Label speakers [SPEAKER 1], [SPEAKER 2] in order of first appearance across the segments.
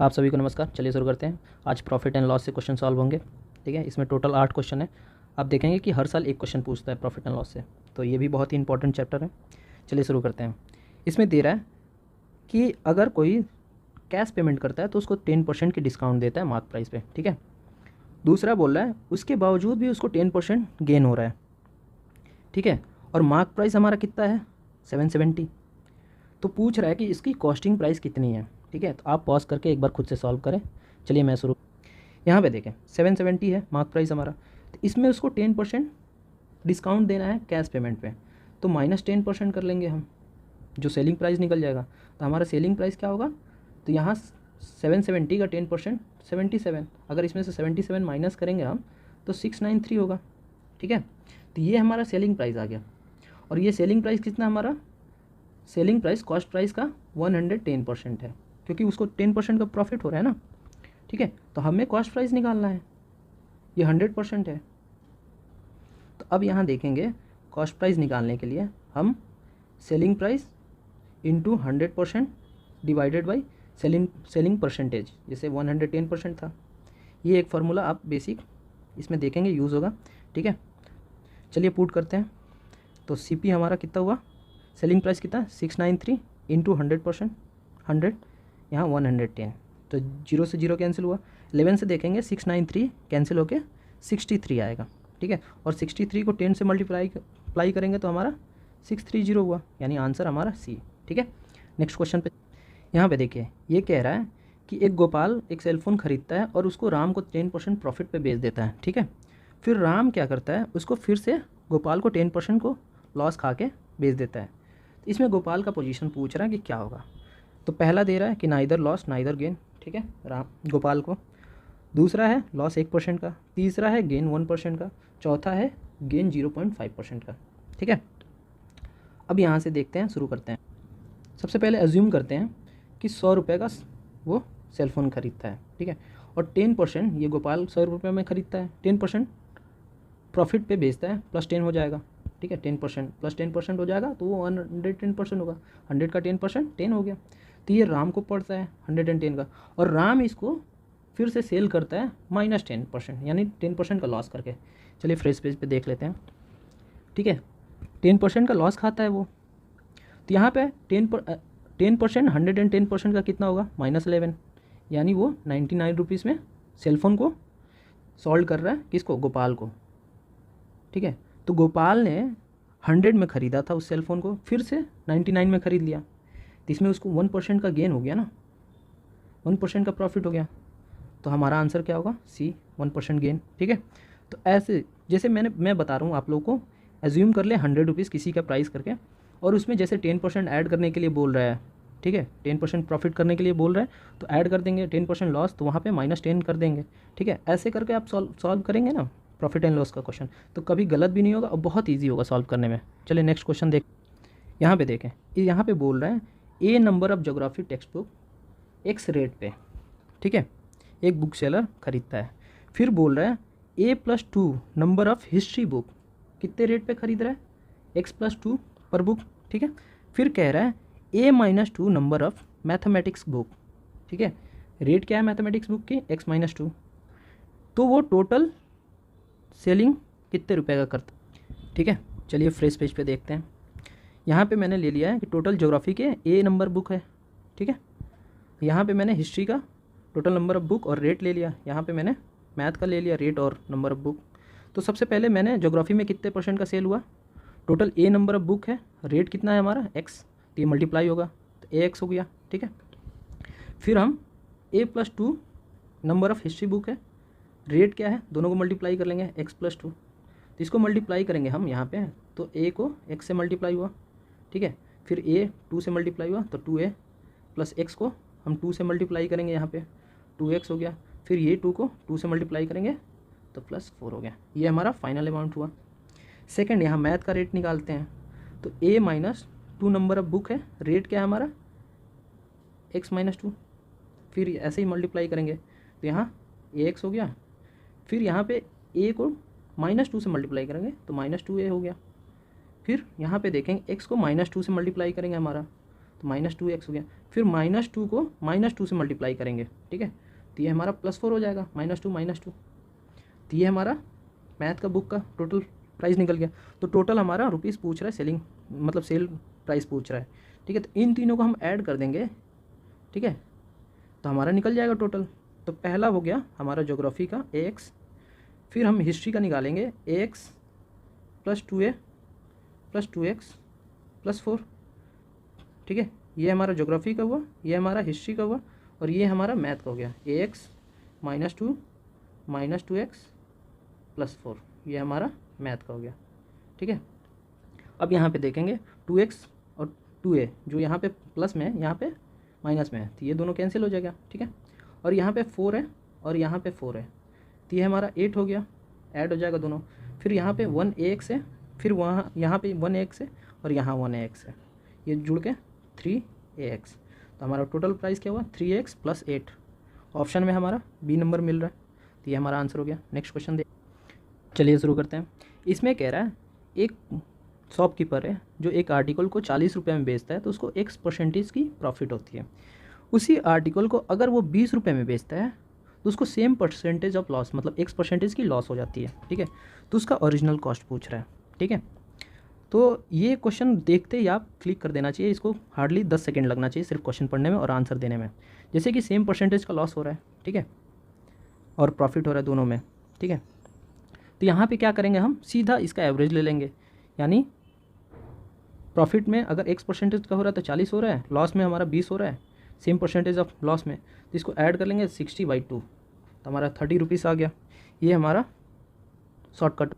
[SPEAKER 1] आप सभी को नमस्कार। चलिए शुरू करते हैं। आज प्रॉफिट एंड लॉस से क्वेश्चन सॉल्व होंगे। ठीक है, इसमें टोटल 8 क्वेश्चन है। आप देखेंगे कि हर साल एक क्वेश्चन पूछता है प्रॉफिट एंड लॉस से, तो ये भी बहुत ही इंपॉर्टेंट चैप्टर है। चलिए शुरू करते हैं। इसमें दे रहा है कि अगर कोई कैश पेमेंट करता है तो उसको 10% की डिस्काउंट देता है मार्क प्राइस पे। ठीक है, दूसरा बोल रहा है उसके बावजूद भी उसको 10% गेन हो रहा है। ठीक है, और मार्क प्राइस हमारा कितना है 770। तो पूछ रहा है कि इसकी कॉस्टिंग प्राइस कितनी है। ठीक है, तो आप पॉज करके एक बार खुद से सॉल्व करें। चलिए मैं शुरू। यहाँ पे देखें 770 है मार्क प्राइस हमारा, तो इसमें उसको 10% डिस्काउंट देना है कैश पेमेंट पे, तो -10% कर लेंगे हम, जो सेलिंग प्राइस निकल जाएगा। तो हमारा सेलिंग प्राइस क्या होगा, तो यहाँ 770 का 10% 77, अगर इसमें से 77 माइनस करेंगे हम तो 693 होगा। ठीक है, तो ये हमारा सेलिंग प्राइस आ गया। और ये सेलिंग प्राइस कितना हमारा, सेलिंग प्राइस कॉस्ट प्राइस का 110% है, क्योंकि उसको 10% का प्रॉफिट हो रहा है ना। ठीक है, तो हमें कॉस्ट प्राइस निकालना है, ये 100% है। तो अब यहाँ देखेंगे कॉस्ट प्राइस निकालने के लिए हम selling price into 100% divided by selling percentage, जैसे 110% था। ये एक फार्मूला आप बेसिक इसमें देखेंगे यूज़ होगा। ठीक है, चलिए पुट करते हैं। तो सीपी हमारा कितना हुआ, सेलिंग प्राइस कितना 693 इंटू 100%, 100 यहाँ 110, तो 0 से 0 कैंसिल हुआ। 11 से देखेंगे 693 कैंसिल होके 63 आएगा। ठीक है, और 63 को 10 से मल्टीप्लाई करेंगे तो हमारा 630 हुआ, यानी आंसर हमारा सी। ठीक है, नेक्स्ट क्वेश्चन पे यहाँ पे देखिए, ये कह रहा है कि एक गोपाल एक सेलफ़ोन ख़रीदता है और उसको राम को 10% प्रॉफिट पे बेच देता है। ठीक है, फिर राम क्या करता है, उसको फिर से गोपाल को 10% को लॉस खा के बेच देता है। तो इसमें गोपाल का पोजीशन पूछ रहा है कि क्या होगा। तो पहला दे रहा है कि नाइदर लॉस नाइदर गेन। ठीक है, राम गोपाल को। दूसरा है लॉस 1% का, तीसरा है गेन 1% का, चौथा है गेन 0.5% का। ठीक है, अब यहाँ से देखते हैं, शुरू करते हैं। सबसे पहले अज्यूम करते हैं कि 100 रुपये का वो सेलफ़ोन ख़रीदता है। ठीक है, और 10% ये गोपाल 100 रुपये में ख़रीदता है, 10% प्रॉफिट पे बेचता है, +10 हो जाएगा। ठीक है, 10% प्लस 10% हो जाएगा तो वो 110% होगा। 100 का 10% 10 हो गया। तो ये राम को पड़ता है 110 का, और राम इसको फिर से सेल करता है -10%, यानी 10% का लॉस करके। चलिए फ्रेश पेज पे देख लेते हैं। ठीक है, 10% का लॉस खाता है वो। तो यहाँ पे 10% 110% का कितना होगा -11, यानी वो 99 रुपीज़ में सेलफोन को सॉल्व कर रहा है, किसको, गोपाल को। ठीक है, तो गोपाल ने 100 में ख़रीदा था उस सेलफ़ोन को, फिर से 99 में ख़रीद लिया, तो इसमें उसको 1% का गेन हो गया ना, 1% का प्रॉफिट हो गया। तो हमारा आंसर क्या होगा, सी, 1% गेन। ठीक है, तो ऐसे जैसे मैं बता रहा हूँ आप लोगों को, एज्यूम कर ले 100 रुपीज़ किसी का प्राइस करके, और उसमें जैसे 10% ऐड करने के लिए बोल रहा है। ठीक है, 10% प्रॉफिट करने के लिए बोल रहा है, तो ऐड कर देंगे 10% लॉस, तो वहाँ पे -10 कर देंगे। ठीक है, ऐसे करके आप सॉल्व करेंगे ना प्रॉफिट एंड लॉस का क्वेश्चन, तो कभी गलत भी नहीं होगा और बहुत ईजी होगा सॉल्व करने में। चलिए नेक्स्ट क्वेश्चन देख। यहाँ पे देखें, यहाँ पे बोल रहे हैं a number of geography text book एक्स रेट पे। ठीक है, एक बुक सेलर खरीदता है। फिर बोल रहा है A+2 number of history book कितने रेट पे खरीद रहा है, x+2 पर बुक। ठीक है, फिर कह रहा है A-2 number of mathematics book. ठीक है, रेट क्या है मैथमेटिक्स बुक की, x-2, तो वो टोटल सेलिंग कितने रुपए का करता। ठीक है, चलिए फ्रेश पेज पे देखते हैं। यहाँ पे मैंने ले लिया है कि टोटल ज्योग्राफी के A नंबर बुक है। ठीक है, यहाँ पे मैंने हिस्ट्री का टोटल नंबर ऑफ़ बुक और रेट ले लिया, यहाँ पे मैंने मैथ का ले लिया रेट और नंबर ऑफ़ बुक। तो सबसे पहले मैंने ज्योग्राफी में कितने % का सेल हुआ, total A number of book है, रेट कितना है हमारा x, तो ये मल्टीप्लाई होगा तो AX हो गया। ठीक है, फिर हम A+2 number of history book है, रेट क्या है, दोनों को मल्टीप्लाई कर लेंगे x+2, तो इसको मल्टीप्लाई करेंगे हम यहाँ पे, तो a को x से मल्टीप्लाई हुआ। ठीक है, फिर a 2 से मल्टीप्लाई हुआ तो 2a प्लस x को हम 2 से मल्टीप्लाई करेंगे, यहाँ पे 2x हो गया। फिर ये 2 को 2 से मल्टीप्लाई करेंगे तो +4 हो गया। ये हमारा फाइनल अमाउंट हुआ। सेकंड, यहाँ मैथ का रेट निकालते हैं, तो A-2 नंबर ऑफ बुक है, रेट क्या है हमारा x-2, फिर ऐसे ही मल्टीप्लाई करेंगे तो यहाँ AX हो गया। फिर यहाँ पे a को -2 से मल्टीप्लाई करेंगे तो -2a हो गया। फिर यहाँ पे देखेंगे x को -2 से मल्टीप्लाई करेंगे हमारा, तो -2x हो गया। फिर -2 को -2 से मल्टीप्लाई करेंगे, ठीक है, तो ये हमारा +4 हो जाएगा, -2 तो ये हमारा मैथ का बुक का टोटल प्राइस निकल गया। तो टोटल हमारा रुपीज़ पूछ रहा है, सेलिंग मतलब सेल प्राइस पूछ रहा है, ठीक है। तो इन तीनों को हम ऐड कर देंगे, ठीक है, तो हमारा निकल जाएगा टोटल। तो पहला हो गया हमारा ज्योग्राफी का AX, फिर हम हिस्ट्री का निकालेंगे AX + 2A + 2X + 4, ठीक है। ये हमारा ज्योग्राफी का हुआ, ये हमारा हिस्ट्री का हुआ, और ये हमारा मैथ का हो गया AX -2 -2X + 4, ये हमारा मैथ का हो गया, ठीक है। अब यहाँ पे देखेंगे 2x और 2a जो यहाँ पे प्लस में है, यहाँ पे माइनस में है, तो ये दोनों कैंसिल हो जाएगा, ठीक है। और यहाँ पे 4 है और यहाँ पे 4 है, तो ये हमारा 8 हो गया, ऐड हो जाएगा दोनों। फिर यहाँ पे 1ax है, फिर वहाँ यहाँ पे 1ax है और यहाँ 1ax है, ये जुड़ के 3ax। तो हमारा टोटल प्राइस क्या हुआ 3x + 8। ऑप्शन में हमारा बी नंबर मिल रहा है, तो ये हमारा आंसर हो गया। नेक्स्ट क्वेश्चन देख, चलिए शुरू करते हैं। इसमें कह रहा है एक शॉपकीपर है जो एक आर्टिकल को 40 रुपये में बेचता है, तो उसको X% की प्रॉफिट होती है। उसी आर्टिकल को अगर वो 20 रुपये में बेचता है तो उसको सेम परसेंटेज ऑफ लॉस मतलब X% की लॉस हो जाती है, ठीक है। तो उसका ओरिजिनल कॉस्ट पूछ रहा है, ठीक है। तो ये क्वेश्चन देखते ही आप क्लिक कर देना चाहिए, इसको हार्डली 10 सेकेंड लगना चाहिए सिर्फ क्वेश्चन पढ़ने में और आंसर देने में। जैसे कि सेम परसेंटेज का लॉस हो रहा है, ठीक है, और प्रॉफिट हो रहा है दोनों में, ठीक है। तो यहाँ पे क्या करेंगे, हम सीधा इसका एवरेज ले लेंगे, यानी प्रॉफिट में अगर X% का हो रहा है तो 40 हो रहा है, लॉस में हमारा 20 हो रहा है, सेम परसेंटेज ऑफ लॉस में, तो इसको ऐड कर लेंगे 60/2, तो हमारा 30 रुपीज़ आ गया। ये हमारा शॉर्टकट,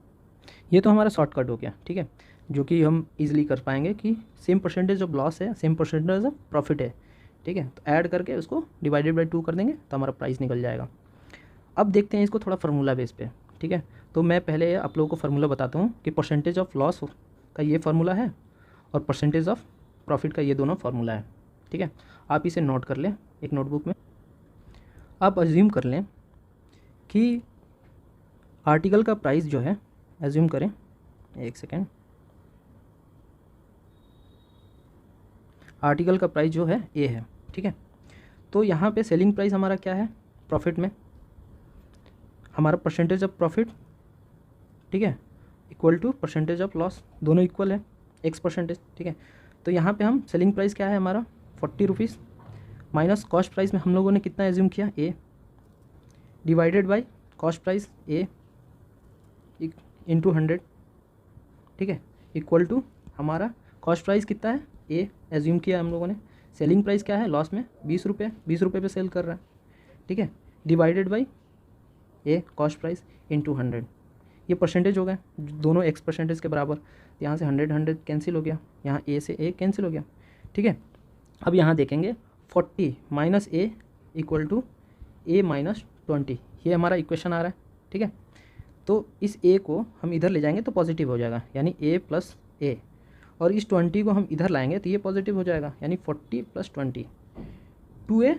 [SPEAKER 1] ये तो हमारा शॉर्टकट हो गया, ठीक है, जो कि हम इजीली कर पाएंगे कि सेम परसेंटेज ऑफ लॉस है, सेम परसेंटेज ऑफ प्रॉफिट है, ठीक है। तो ऐड करके उसको डिवाइडेड/2 कर देंगे तो हमारा प्राइस निकल जाएगा। अब देखते हैं इसको थोड़ा फार्मूला बेस पे, ठीक है। तो मैं पहले आप लोगों को फार्मूला बताता हूँ कि परसेंटेज ऑफ लॉस का ये फार्मूला है और परसेंटेज ऑफ प्रॉफिट का ये दोनों फार्मूला है, ठीक है। आप इसे नोट कर लें एक नोटबुक में। आप अज्यूम कर लें कि आर्टिकल का प्राइस जो है, अज्यूम करें, एक सेकेंड, आर्टिकल का प्राइस जो है ए है, ठीक है। तो यहाँ पे सेलिंग प्राइस हमारा क्या है, प्रॉफिट में हमारा परसेंटेज ऑफ प्रॉफिट, ठीक है, equal to percentage of loss, दोनों इक्वल है X%, ठीक है। तो यहाँ पे हम सेलिंग प्राइस क्या है हमारा 40 रुपीज़ माइनस कॉस्ट प्राइस में हम लोगों ने कितना एज्यूम किया A divided by cost price A into 100, ठीक है, इक्वल टू हमारा कॉस्ट प्राइस कितना है A एज्यूम किया हम लोगों ने, सेलिंग प्राइस क्या है लॉस में 20 रुपये, 20 रुपये पे सेल कर रहा है, ठीक है, divided by A cost price into 100। ये परसेंटेज हो गए दोनों X% के बराबर, यहाँ से 100 कैंसिल हो गया, यहाँ A से A कैंसिल हो गया, ठीक है। अब यहाँ देखेंगे 40 minus A equal to A minus 20, ये हमारा इक्वेशन आ रहा है, ठीक है। तो इस A को हम इधर ले जाएंगे तो पॉजिटिव हो जाएगा, यानी A + A, और इस 20 को हम इधर लाएंगे तो ये पॉजिटिव हो जाएगा, यानी 40 + 20, 2A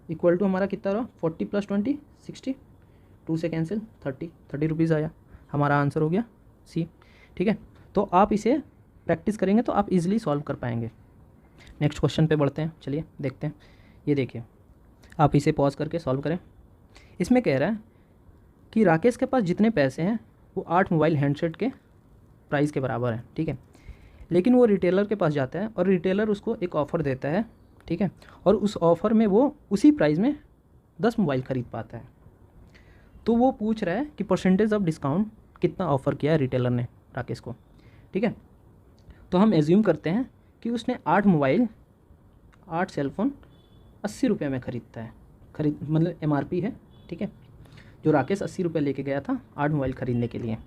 [SPEAKER 1] इक्वल टू हमारा कितना रहा 40 + 20 60, 2 से कैंसिल 30 रुपीज़ आया, हमारा आंसर हो गया C, ठीक है। तो आप इसे प्रैक्टिस करेंगे तो आप इजीली सॉल्व कर पाएंगे। नेक्स्ट क्वेश्चन पे बढ़ते हैं, चलिए देखते हैं। ये देखिए, आप इसे पॉज करके सॉल्व करें। इसमें कह रहा है कि राकेश के पास जितने पैसे हैं वो 8 मोबाइल हैंडसेट के प्राइस के बराबर है, ठीक है। लेकिन वो रिटेलर के पास जाता है और रिटेलर उसको एक ऑफ़र देता है, ठीक है, और उस ऑफ़र में वो उसी प्राइस में 10 मोबाइल ख़रीद पाता है। तो वो पूछ रहा है कि परसेंटेज ऑफ डिस्काउंट कितना ऑफ़र किया है रिटेलर ने राकेश को, ठीक है। तो हम एज्यूम करते हैं कि उसने 8 मोबाइल 8 सेलफ़ोन 80 रुपये में ख़रीदता है, मतलब MRP है, ठीक है, जो राकेश 80 रुपये लेके गया था 8 मोबाइल ख़रीदने के लिए,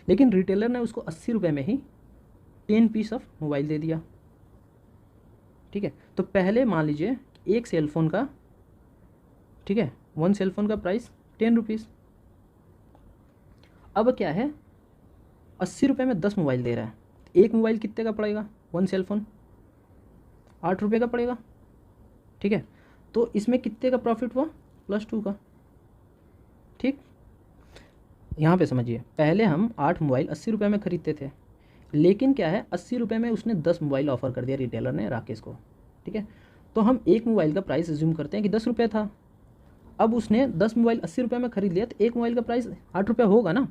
[SPEAKER 1] लेकिन रिटेलर ने उसको 80 रुपये में ही 10 पीस ऑफ मोबाइल दे दिया, ठीक है। तो पहले मान लीजिए एक सेलफ़ोन का, ठीक है, 1 सेलफ़ोन का प्राइस 10 रुपीज़। अब क्या है 80 रुपये में 10 मोबाइल दे रहा है, एक मोबाइल कितने का पड़ेगा, 1 सेलफ़ोन 8 रुपये का पड़ेगा, ठीक है। तो इसमें कितने का प्रॉफिट हुआ +2 का, ठीक। यहाँ पे समझिए, पहले हम 8 मोबाइल 80 रुपये में ख़रीदते थे, लेकिन क्या है, 80 रुपये में उसने 10 मोबाइल ऑफ़र कर दिया रिटेलर ने राकेश को, ठीक है। तो हम एक मोबाइल का प्राइस एज्यूम करते हैं कि 10 रुपये था। अब उसने 10 मोबाइल 80 रुपये में ख़रीद लिया, तो एक मोबाइल का प्राइस 8 रुपये होगा ना,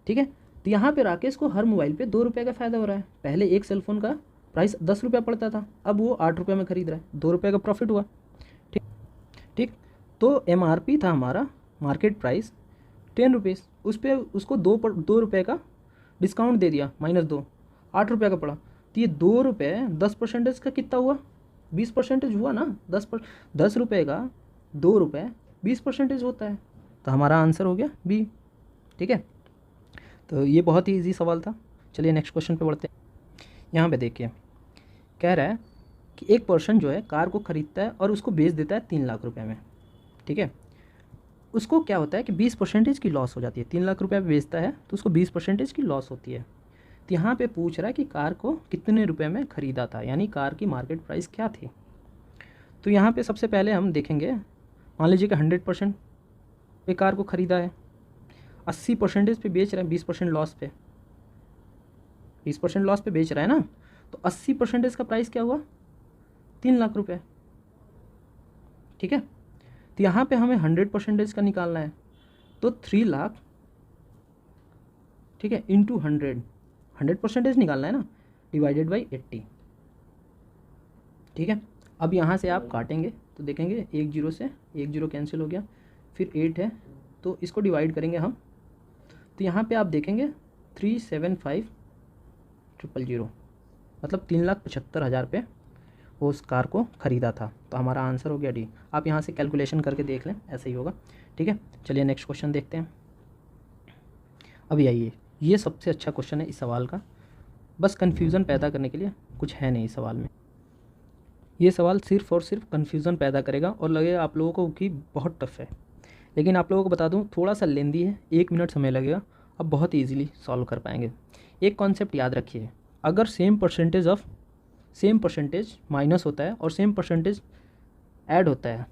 [SPEAKER 1] ठीक है। तो यहाँ पे राकेश को हर मोबाइल पे 2 रुपये का फ़ायदा हो रहा है। पहले एक सेलफ़ोन का प्राइस 10 रुपये पड़ता था, अब वो 8 रुपये में ख़रीद रहा है, 2 रुपये का प्रॉफिट हुआ, ठीक ठीक। तो MRP था हमारा, मार्केट प्राइस 10 रुपीज़, उस पर उसको 2 रुपये का डिस्काउंट दे दिया, -2, 8 रुपये का पड़ा। तो ये 2 रुपये 10% का कितना हुआ, 20% हुआ ना। 10 रुपये का 2 रुपये 20% होता है। तो हमारा आंसर हो गया बी, ठीक है। तो ये बहुत ही ईजी सवाल था। चलिए नेक्स्ट क्वेश्चन पे बढ़ते हैं। यहाँ पे देखिए, कह रहा है कि एक पर्सन जो है कार को ख़रीदता है और उसको बेच देता है 3 लाख रुपए में, ठीक है। उसको क्या होता है कि 20% की लॉस हो जाती है। 3 लाख रुपए में बेचता है तो उसको 20% की लॉस होती है। तो यहाँ पे पूछ रहा है कि कार को कितने रुपए में ख़रीदा था, यानी कार की मार्केट प्राइस क्या थी। तो यहाँ पे सबसे पहले हम देखेंगे, मान लीजिए कि 100% पे कार को ख़रीदा है, 80% पे बेच रहा है, 20% लॉस पे, 20% लॉस पे बेच रहा है ना। तो 80% का प्राइस क्या हुआ, 3 लाख रुपए, ठीक है। तो यहाँ पे हमें 100% का निकालना है, तो 3 लाख, ठीक है, इंटू 100% निकालना है ना, डिवाइडेड बाई 80, ठीक है। अब यहाँ से आप काटेंगे तो देखेंगे 1 0 से 1 0 कैंसिल हो गया, फिर 8 है तो इसको डिवाइड करेंगे हम। तो यहाँ पे आप देखेंगे 375,000, मतलब 3,75,000 पे वो उस कार को ख़रीदा था। तो हमारा आंसर हो गया डी। आप यहाँ से कैलकुलेशन करके देख लें, ऐसे ही होगा, ठीक है। चलिए नेक्स्ट क्वेश्चन देखते हैं। अभी आइए, ये सबसे अच्छा क्वेश्चन है इस सवाल का, बस कन्फ्यूज़न पैदा करने के लिए, कुछ है नहीं इस सवाल में। ये सवाल सिर्फ और सिर्फ कन्फ्यूज़न पैदा करेगा और लगेगा आप लोगों को कि बहुत टफ है, लेकिन आप लोगों को बता दूं थोड़ा सा लेंदी है, 1 मिनट समय लगेगा, अब बहुत ईजिली सॉल्व कर पाएंगे। एक कॉन्सेप्ट याद रखिए, अगर सेम परसेंटेज माइनस होता है और सेम परसेंटेज ऐड होता है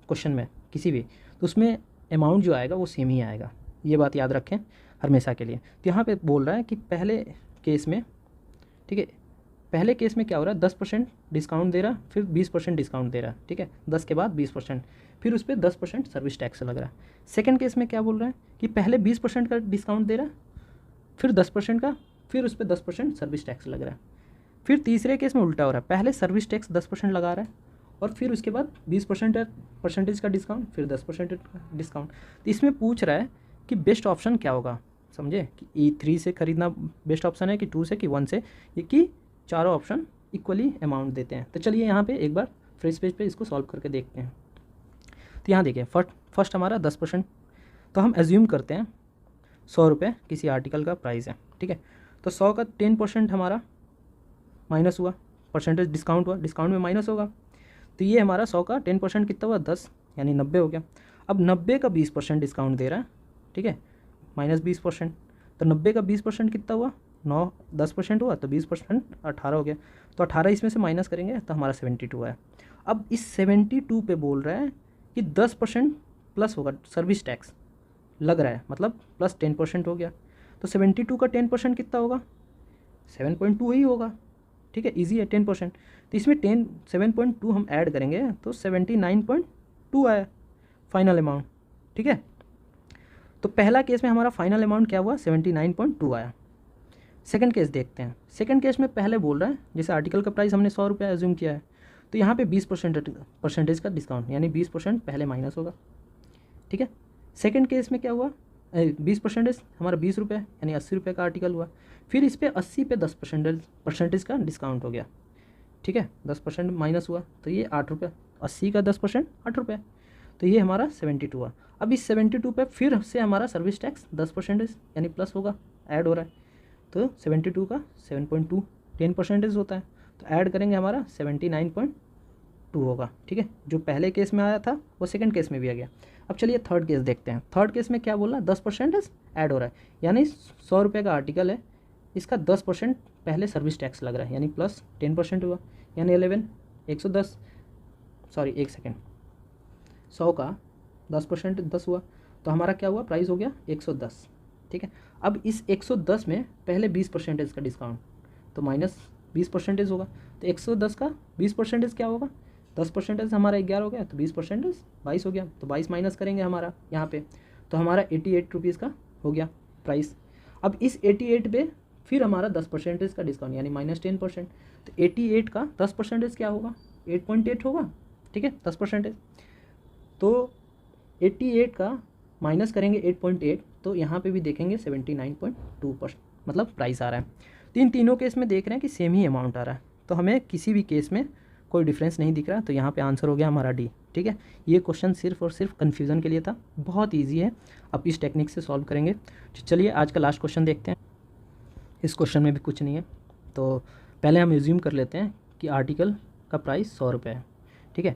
[SPEAKER 1] क्वेश्चन में किसी भी, तो उसमें अमाउंट जो आएगा वो सेम ही आएगा। ये बात याद रखें हमेशा के लिए। तो यहाँ पे बोल रहा है कि पहले केस में, ठीक है, पहले केस में क्या हो रहा है, 10% डिस्काउंट दे रहा है, फिर 20% डिस्काउंट दे रहा है, ठीक है, 10 के बाद 20%, फिर उस पर 10% सर्विस टैक्स लग रहा है। सेकंड केस में क्या बोल रहा है कि पहले 20% का डिस्काउंट दे रहा है, फिर 10% का, फिर उस पर 10% सर्विस टैक्स लग रहा है। फिर तीसरे केस में उल्टा हो रहा है, पहले सर्विस टैक्स 10% लगा रहा है और फिर उसके बाद 20% का डिस्काउंट, फिर 10% का डिस्काउंट। तो इसमें पूछ रहा है कि बेस्ट ऑप्शन क्या होगा, समझे, कि E3 से ख़रीदना बेस्ट ऑप्शन है कि 2 से कि 1 से, ये कि चारों ऑप्शन इक्वली अमाउंट देते हैं। तो चलिए यहाँ पे एक बार फ्रेश पेज पे इसको सॉल्व करके देखते हैं। तो यहाँ देखिए, फर्स्ट हमारा 10%, तो हम एज्यूम करते हैं 100 रुपये किसी आर्टिकल का प्राइस है, ठीक है। तो 100 का 10% हमारा माइनस हुआ, परसेंटेज डिस्काउंट हुआ, डिस्काउंट में माइनस होगा। तो ये हमारा 100 का 10% कितना हुआ, 10, यानी 90 हो गया। अब 90 का 20% डिस्काउंट दे रहा है, ठीक है, -20%। तो 90 का 20% कितना हुआ, 10% हुआ, तो 20% 18 हो गया। तो 18 इसमें से माइनस करेंगे तो हमारा 72 है। अब इस 72 पे बोल रहा है कि 10% प्लस होगा, सर्विस टैक्स लग रहा है, मतलब प्लस 10% हो गया। तो 72 का 10% कितना होगा, 7.2 ही होगा, ठीक है, इजी है 10%। तो इसमें 7.2 हम ऐड करेंगे तो 79.2 आया फाइनल अमाउंट, ठीक है। तो पहला केस में हमारा फाइनल अमाउंट क्या हुआ, 79.2 आया। सेकंड केस देखते हैं। सेकंड केस में पहले बोल रहा है, जैसे आर्टिकल का प्राइस हमने 100 रुपये एज्यूम किया है, तो यहाँ पे 20% का डिस्काउंट, यानी 20% पहले माइनस होगा, ठीक है। सेकंड केस में क्या हुआ, 20% हमारा 20 रुपये, यानी 80 रुपये का आर्टिकल हुआ, फिर इस पर 80 पे 10% का डिस्काउंट हो गया, ठीक है, 10% माइनस हुआ, तो ये 8 रुपये, 80 का 10% 8 रुपये, तो ये हमारा 72 हुआ। अब इस 72 पे फिर से हमारा सर्विस टैक्स 10% यानी प्लस होगा, ऐड हो रहा है, तो 72 का 7.2 10% होता है, तो ऐड करेंगे हमारा 79.2 होगा, ठीक है। जो पहले केस में आया था वो सेकंड केस में भी आ गया। अब चलिए थर्ड केस देखते हैं। थर्ड केस में क्या बोला, 10% ऐड हो रहा है, यानी 100 रुपये का आर्टिकल है, इसका 10% पहले सर्विस टैक्स लग रहा है, यानी प्लस 10% हुआ, यानी 110, सॉरी एक सेकेंड, 100 का 10% 10 हुआ, तो हमारा क्या हुआ, प्राइस हो गया 110, ठीक है। अब इस 110 में पहले 20% का डिस्काउंट, तो -20% होगा। तो 110 का 20% क्या होगा, 10% हमारा 11 हो गया, तो 20% 22 हो गया। तो 22 माइनस करेंगे हमारा यहाँ पे, तो हमारा 88 रुपीज़ का हो गया प्राइस। अब इस 88 पे फिर हमारा 10% का डिस्काउंट यानी -10%। तो 88 का 10% क्या होगा, 8.8 होगा, ठीक है, 10%। तो 88 का माइनस करेंगे 8.8, तो यहाँ पे भी देखेंगे 79.2% मतलब प्राइस आ रहा है। तीनों केस में देख रहे हैं कि सेम ही अमाउंट आ रहा है, तो हमें किसी भी केस में कोई डिफरेंस नहीं दिख रहा। तो यहाँ पे आंसर हो गया हमारा डी, ठीक है। ये क्वेश्चन सिर्फ और सिर्फ कन्फ्यूज़न के लिए था, बहुत ईजी है, आप इस टेक्निक से सॉल्व करेंगे। चलिए आज का लास्ट क्वेश्चन देखते हैं। इस क्वेश्चन में भी कुछ नहीं है, तो पहले हम एज्यूम कर लेते हैं कि आर्टिकल का प्राइस 100 रुपये है, ठीक है।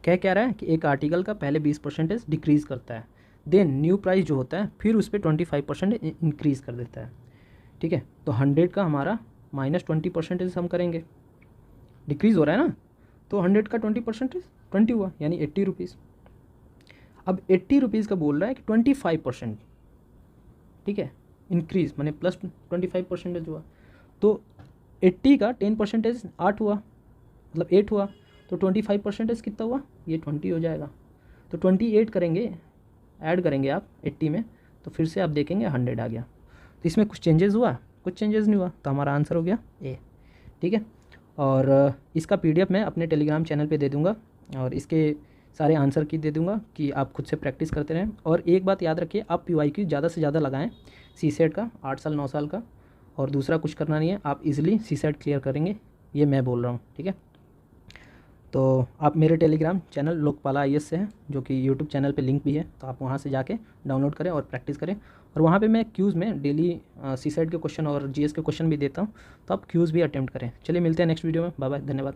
[SPEAKER 1] क्या रहा है कि एक आर्टिकल का पहले 20% डिक्रीज़ करता है, देन न्यू प्राइस जो होता है फिर उस पर 25% इंक्रीज़ कर देता है, ठीक है। तो 100 का हमारा -20% हम करेंगे, डिक्रीज़ हो रहा है ना, तो 100 का 20% 20 हुआ यानी 80 रुपीज़। अब 80 रुपीज़ का बोल रहा है कि 25%, ठीक है, इंक्रीज़ मैंने +25% हुआ। तो 80 का 10% 8 हुआ, मतलब 8 हुआ, तो 25% कितना हुआ, ये 20 हो जाएगा। तो 28 करेंगे, ऐड करेंगे आप 80 में, तो फिर से आप देखेंगे 100 आ गया। तो इसमें कुछ चेंजेस हुआ, कुछ चेंजेस नहीं हुआ, तो हमारा आंसर हो गया ए, ठीक है। और इसका PDF मैं अपने टेलीग्राम चैनल पे दे दूँगा, और इसके सारे आंसर की दे दूँगा कि आप खुद से प्रैक्टिस करते रहें। और एक बात याद रखिए, आप PYQ ज़्यादा से ज़्यादा लगाएं, CSET का 8 साल 9 साल का, और दूसरा कुछ करना नहीं है, आप इजीली CSET क्लियर करेंगे, ये मैं बोल रहा हूँ, ठीक है। तो आप मेरे टेलीग्राम चैनल लोकपाला IAS से हैं, जो कि यूट्यूब चैनल पे लिंक भी है, तो आप वहाँ से जाके डाउनलोड करें और प्रैक्टिस करें। और वहाँ पे मैं क्यूज़ में डेली CSET के क्वेश्चन और GS के क्वेश्चन भी देता हूँ, तो आप क्यूज़ भी अटेम्प्ट करें। चलिए मिलते हैं नेक्स्ट वीडियो में, बाय बाय, धन्यवाद।